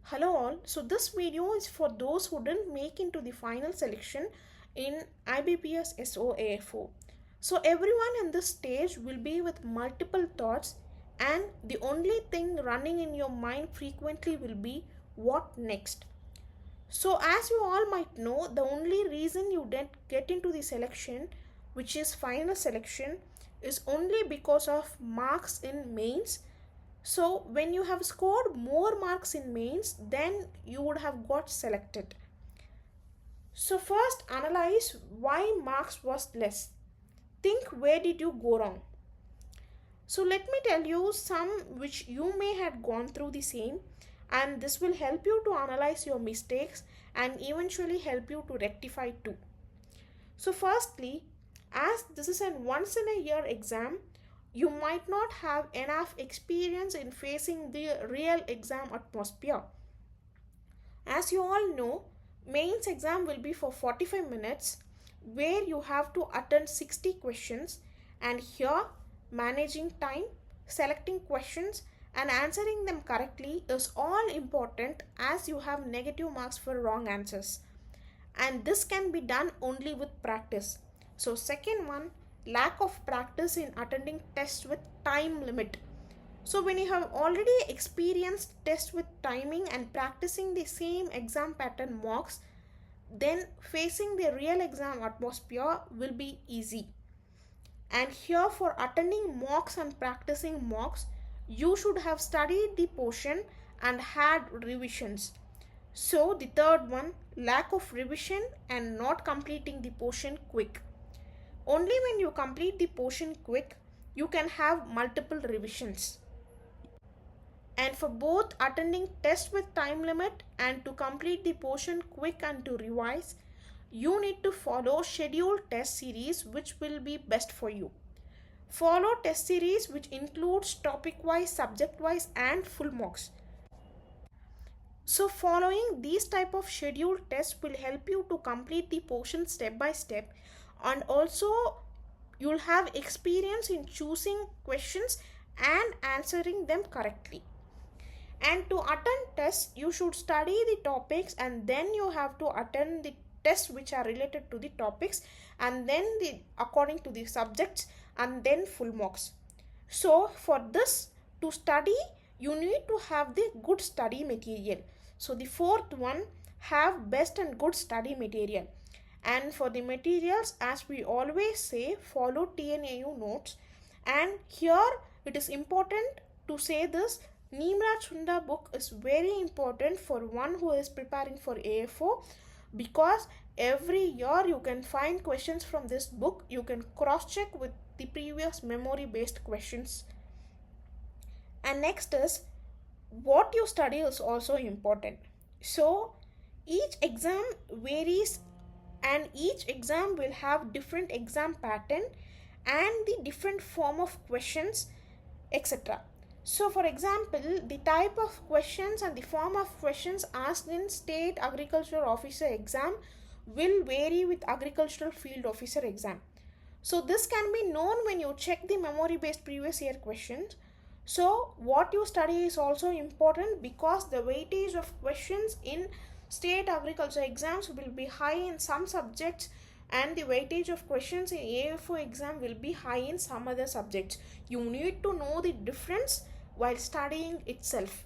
Hello all. So this video is for those who didn't make into the final selection in Ibps SOAFO. So everyone in this stage will be with multiple thoughts, and the only thing running in your mind frequently will be what next. So as you all might know, the only reason you didn't get into the selection, which is final selection, is only because of marks in mains. So when you have scored more marks in mains, then you would have got selected. So first analyze why marks was less. Think where did you go wrong. So let me tell you some which you may have gone through the same, and this will help you to analyze your mistakes and eventually help you to rectify too. So firstly, as this is an once in a year exam, you might not have enough experience in facing the real exam atmosphere. As you all know, mains exam will be for 45 minutes where you have to attend 60 questions, and here managing time, selecting questions and answering them correctly is all important, as you have negative marks for wrong answers. And this can be done only with practice. So second one, lack of practice in attending tests with time limit. So when you have already experienced tests with timing and practicing the same exam pattern mocks, then facing the real exam atmosphere will be easy. And here for attending mocks and practicing mocks, you should have studied the portion and had revisions. So the third one, lack of revision and not completing the portion quick. Only when you complete the portion quick, you can have multiple revisions. And for both attending test with time limit and to complete the portion quick and to revise, you need to follow scheduled test series which will be best for you. Follow test series which includes topic wise, subject wise and full mocks. So following these type of scheduled tests will help you to complete the portion step by step, and also you'll have experience in choosing questions and answering them correctly. And to attend tests, you should study the topics and then you have to attend the tests which are related to the topics, and then the according to the subjects, and then full marks. So for this, to study, you need to have the good study material. So the fourth one, have best and good study material. And for the materials, as we always say, follow TNAU notes. And here it is important to say this, Neemraj Sunda book is very important for one who is preparing for AFO, because every year you can find questions from this book. You can cross check with the previous memory based questions. And next is, what you study is also important. So each exam varies and each exam will have different exam pattern and the different form of questions, etc. So for example, the type of questions and the form of questions asked in state agricultural officer exam will vary with agricultural field officer exam. So this can be known when you check the memory based previous year questions. So what you study is also important, because the weightage of questions in state agriculture exams will be high in some subjects and the weightage of questions in AFO exam will be high in some other subjects. You need to know the difference while studying itself.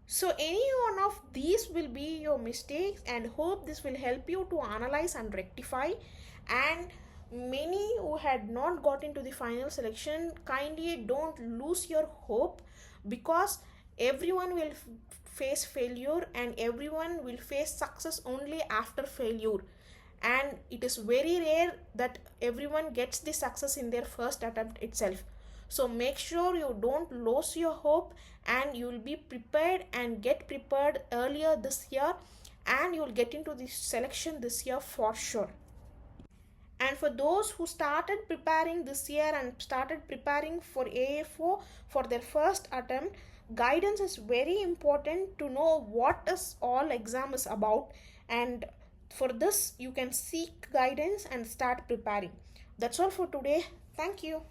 So any one of these will be your mistakes, and hope this will help you to analyze and rectify. And many who had not got into the final selection, kindly don't lose your hope, because everyone will face failure and everyone will face success only after failure, and it is very rare that everyone gets the success in their first attempt itself. So make sure you don't lose your hope, and you will be prepared and get prepared earlier this year, and you will get into the selection this year for sure. And for those who started preparing this year and started preparing for AFO for their first attempt, guidance is very important to know what is all exam is about, and for this you can seek guidance and start preparing. That's all for today. Thank you.